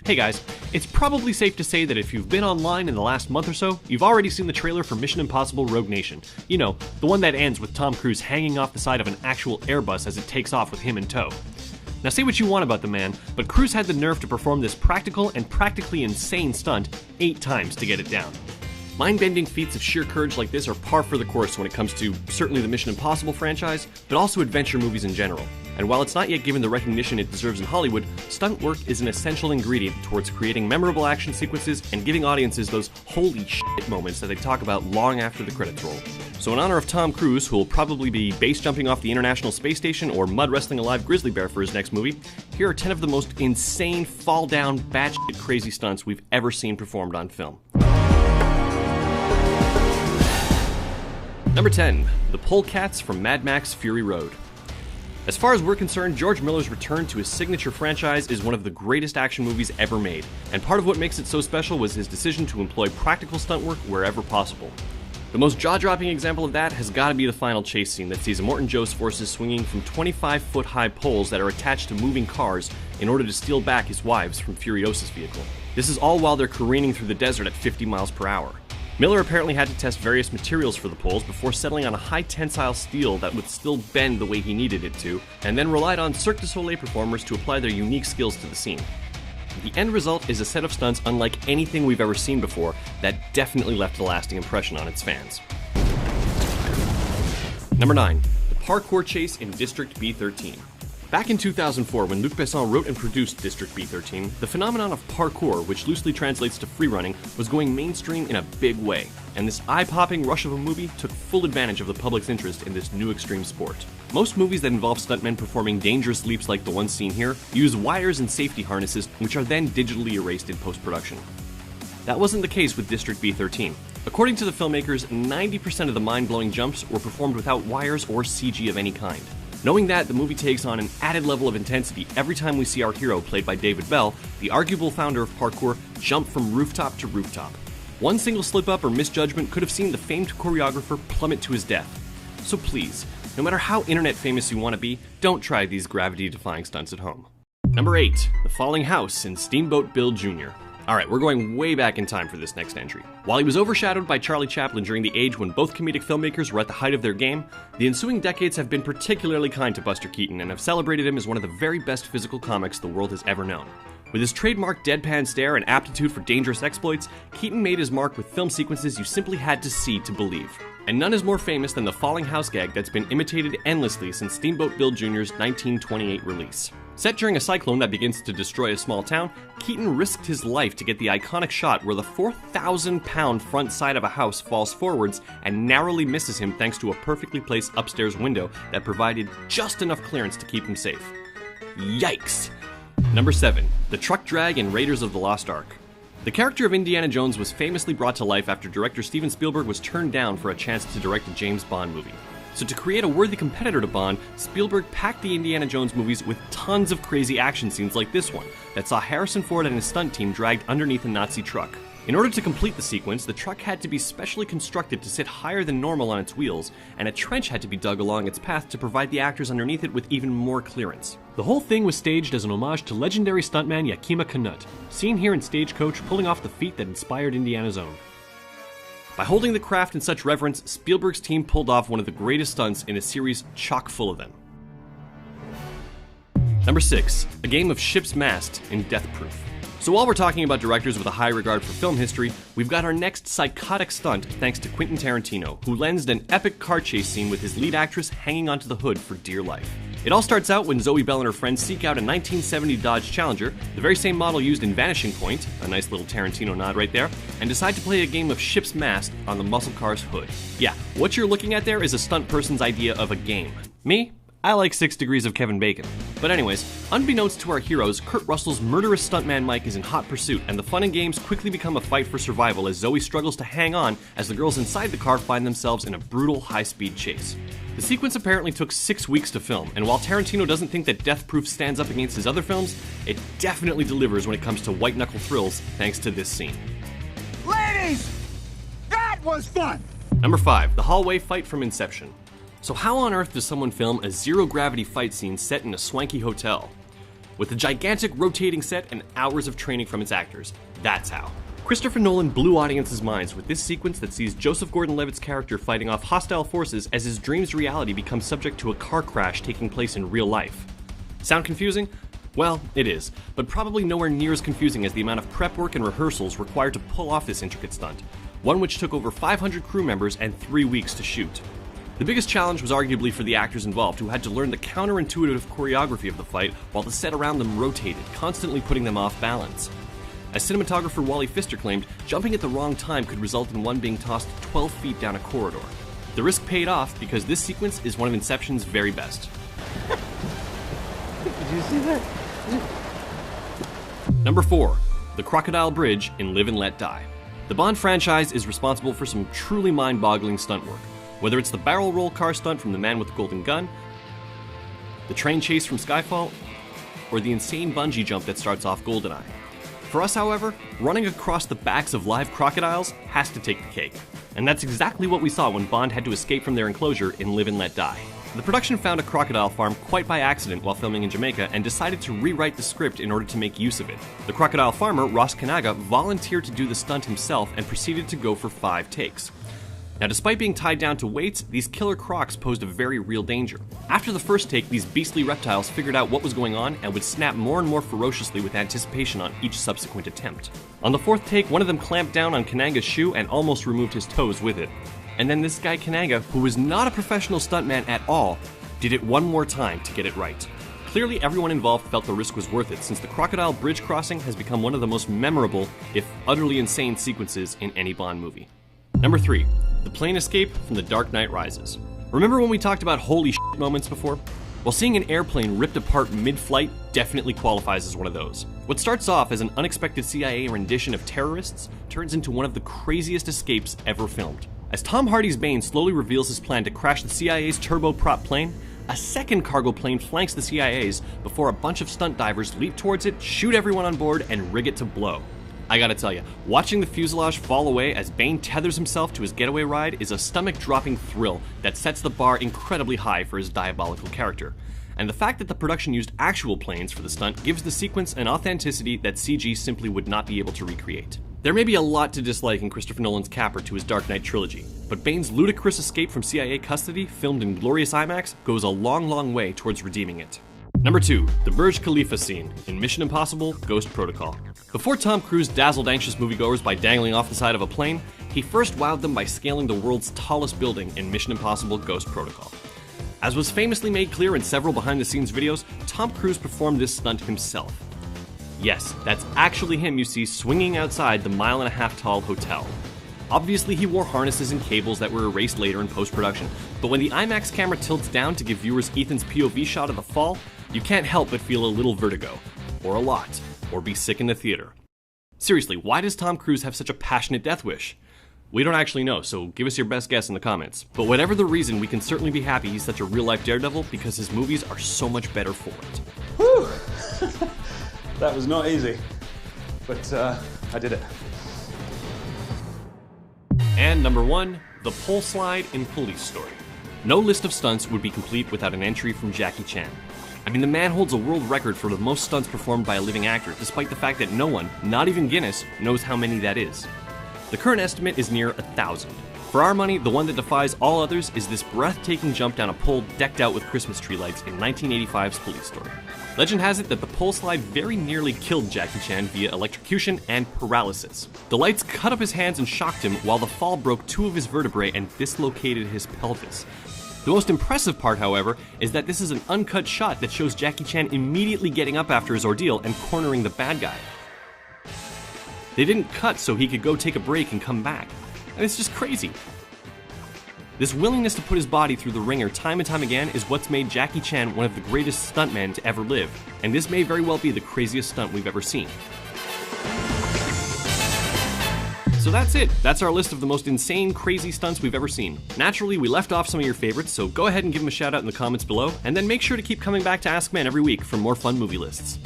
Hey guys, it's probably safe to say that if you've been online in the last month or so, you've already seen the trailer for Mission Impossible Rogue Nation. You know, the one that ends with Tom Cruise hanging off the side of an actual Airbus as it takes off with him in tow. Now say what you want about the man, but Cruise had the nerve to perform this practical and practically insane stunt 8 times to get it down. Mind-bending feats of sheer courage like this are par for the course when it comes to certainly the Mission Impossible franchise, but also adventure movies in general. And while it's not yet given the recognition it deserves in Hollywood, stunt work is an essential ingredient towards creating memorable action sequences and giving audiences those holy shit moments that they talk about long after the credits roll. So in honor of Tom Cruise, who will probably be base jumping off the International Space Station or mud wrestling a live grizzly bear for his next movie, here are 10 of the most insane, fall-down, batshit crazy stunts we've ever seen performed on film. Number 10. The Polecats from Mad Max Fury Road. As far as we're concerned, George Miller's return to his signature franchise is one of the greatest action movies ever made, and part of what makes it so special was his decision to employ practical stunt work wherever possible. The most jaw-dropping example of that has got to be the final chase scene that sees Immortan Joe's forces swinging from 25-foot-high poles that are attached to moving cars in order to steal back his wives from Furiosa's vehicle. This is all while they're careening through the desert at 50 miles per hour. Miller apparently had to test various materials for the poles before settling on a high-tensile steel that would still bend the way he needed it to, and then relied on Cirque du Soleil performers to apply their unique skills to the scene. The end result is a set of stunts unlike anything we've ever seen before that definitely left a lasting impression on its fans. Number 9. The parkour chase in District B13. Back in 2004, when Luc Besson wrote and produced District B13, the phenomenon of parkour, which loosely translates to freerunning, was going mainstream in a big way, and this eye-popping rush of a movie took full advantage of the public's interest in this new extreme sport. Most movies that involve stuntmen performing dangerous leaps like the one seen here use wires and safety harnesses, which are then digitally erased in post-production. That wasn't the case with District B13. According to the filmmakers, 90% of the mind-blowing jumps were performed without wires or CG of any kind. Knowing that, the movie takes on an added level of intensity every time we see our hero, played by David Bell, the arguable founder of parkour, jump from rooftop to rooftop. One single slip-up or misjudgment could have seen the famed choreographer plummet to his death. So please, no matter how internet famous you want to be, don't try these gravity-defying stunts at home. Number 8. The Falling House in Steamboat Bill Jr. Alright, we're going way back in time for this next entry. While he was overshadowed by Charlie Chaplin during the age when both comedic filmmakers were at the height of their game, the ensuing decades have been particularly kind to Buster Keaton and have celebrated him as one of the very best physical comics the world has ever known. With his trademark deadpan stare and aptitude for dangerous exploits, Keaton made his mark with film sequences you simply had to see to believe. And none is more famous than the falling house gag that's been imitated endlessly since Steamboat Bill Jr.'s 1928 release. Set during a cyclone that begins to destroy a small town, Keaton risked his life to get the iconic shot where the 4,000-pound front side of a house falls forwards and narrowly misses him thanks to a perfectly placed upstairs window that provided just enough clearance to keep him safe. Yikes! Number 7. The Truck Drag in Raiders of the Lost Ark. The character of Indiana Jones was famously brought to life after director Steven Spielberg was turned down for a chance to direct a James Bond movie. So to create a worthy competitor to Bond, Spielberg packed the Indiana Jones movies with tons of crazy action scenes like this one, that saw Harrison Ford and his stunt team dragged underneath a Nazi truck. In order to complete the sequence, the truck had to be specially constructed to sit higher than normal on its wheels, and a trench had to be dug along its path to provide the actors underneath it with even more clearance. The whole thing was staged as an homage to legendary stuntman Yakima Canutt, seen here in Stagecoach pulling off the feat that inspired Indiana's own. By holding the craft in such reverence, Spielberg's team pulled off one of the greatest stunts in a series chock full of them. Number 6. A game of ship's mast in Death Proof. So while we're talking about directors with a high regard for film history, we've got our next psychotic stunt thanks to Quentin Tarantino, who lensed an epic car chase scene with his lead actress hanging onto the hood for dear life. It all starts out when Zoe Bell and her friends seek out a 1970 Dodge Challenger, the very same model used in Vanishing Point, a nice little Tarantino nod right there, and decide to play a game of ship's mast on the muscle car's hood. Yeah, what you're looking at there is a stunt person's idea of a game. Me? I like 6 Degrees of Kevin Bacon. But anyways, unbeknownst to our heroes, Kurt Russell's murderous stuntman Mike is in hot pursuit, and the fun and games quickly become a fight for survival as Zoe struggles to hang on as the girls inside the car find themselves in a brutal high-speed chase. The sequence apparently took 6 weeks to film, and while Tarantino doesn't think that Death Proof stands up against his other films, it definitely delivers when it comes to white-knuckle thrills thanks to this scene. Ladies, that was fun! Number 5. The hallway fight from Inception. So how on earth does someone film a zero-gravity fight scene set in a swanky hotel? with a gigantic rotating set and hours of training from its actors. That's how. Christopher Nolan blew audiences' minds with this sequence that sees Joseph Gordon-Levitt's character fighting off hostile forces as his dream's reality becomes subject to a car crash taking place in real life. Sound confusing? Well, it is, but probably nowhere near as confusing as the amount of prep work and rehearsals required to pull off this intricate stunt, one which took over 500 crew members and 3 weeks to shoot. The biggest challenge was arguably for the actors involved, who had to learn the counterintuitive choreography of the fight while the set around them rotated, constantly putting them off balance. As cinematographer Wally Pfister claimed, jumping at the wrong time could result in one being tossed 12 feet down a corridor. The risk paid off because this sequence is one of Inception's very best. Did you see that? Number 4. The Crocodile Bridge in Live and Let Die. The Bond franchise is responsible for some truly mind-boggling stunt work. Whether it's the barrel roll car stunt from The Man with the Golden Gun, the train chase from Skyfall, or the insane bungee jump that starts off GoldenEye. For us, however, running across the backs of live crocodiles has to take the cake. And that's exactly what we saw when Bond had to escape from their enclosure in Live and Let Die. The production found a crocodile farm quite by accident while filming in Jamaica and decided to rewrite the script in order to make use of it. The crocodile farmer, Ross Kanaga, volunteered to do the stunt himself and proceeded to go for 5 takes. Now, despite being tied down to weights, these killer crocs posed a very real danger. After the first take, these beastly reptiles figured out what was going on and would snap more and more ferociously with anticipation on each subsequent attempt. On the 4th take, one of them clamped down on Kanaga's shoe and almost removed his toes with it. And then this guy Kanaga, who was not a professional stuntman at all, did it one more time to get it right. Clearly, everyone involved felt the risk was worth it, since the Crocodile Bridge crossing has become one of the most memorable, if utterly insane, sequences in any Bond movie. Number 3. The plane escape from The Dark Knight Rises. Remember when we talked about holy shit moments before? Well, seeing an airplane ripped apart mid-flight definitely qualifies as one of those. What starts off as an unexpected CIA rendition of terrorists turns into one of the craziest escapes ever filmed. As Tom Hardy's Bane slowly reveals his plan to crash the CIA's turboprop plane, a second cargo plane flanks the CIA's before a bunch of stunt divers leap towards it, shoot everyone on board, and rig it to blow. I gotta tell you, watching the fuselage fall away as Bane tethers himself to his getaway ride is a stomach-dropping thrill that sets the bar incredibly high for his diabolical character. And the fact that the production used actual planes for the stunt gives the sequence an authenticity that CG simply would not be able to recreate. There may be a lot to dislike in Christopher Nolan's capper to his Dark Knight trilogy, but Bane's ludicrous escape from CIA custody, filmed in glorious IMAX, goes a long way towards redeeming it. Number 2. The Burj Khalifa scene in Mission Impossible: Ghost Protocol. Before Tom Cruise dazzled anxious moviegoers by dangling off the side of a plane, he first wowed them by scaling the world's tallest building in Mission Impossible: Ghost Protocol. As was famously made clear in several behind-the-scenes videos, Tom Cruise performed this stunt himself. Yes, that's actually him you see swinging outside the mile-and-a-half-tall hotel. Obviously, he wore harnesses and cables that were erased later in post-production, but when the IMAX camera tilts down to give viewers Ethan's POV shot of the fall, you can't help but feel a little vertigo. Or a lot. Or be sick in the theater. Seriously, why does Tom Cruise have such a passionate death wish? We don't actually know, so give us your best guess in the comments. But whatever the reason, we can certainly be happy he's such a real-life daredevil because his movies are so much better for it. Whew! That was not easy, but I did it. And number 1, the pole slide in Police Story. No list of stunts would be complete without an entry from Jackie Chan. I mean, the man holds a world record for the most stunts performed by a living actor, despite the fact that no one, not even Guinness, knows how many that is. The current estimate is near 1,000. For our money, the one that defies all others is this breathtaking jump down a pole decked out with Christmas tree lights in 1985's Police Story. Legend has it that the pole slide very nearly killed Jackie Chan via electrocution and paralysis. The lights cut up his hands and shocked him, while the fall broke 2 of his vertebrae and dislocated his pelvis. The most impressive part, however, is that this is an uncut shot that shows Jackie Chan immediately getting up after his ordeal and cornering the bad guy. They didn't cut so he could go take a break and come back. And it's just crazy. This willingness to put his body through the ringer time and time again is what's made Jackie Chan one of the greatest stuntmen to ever live, and this may very well be the craziest stunt we've ever seen. So that's it. That's our list of the most insane, crazy stunts we've ever seen. Naturally, we left off some of your favorites, so go ahead and give them a shout out in the comments below, and then make sure to keep coming back to Ask Men every week for more fun movie lists.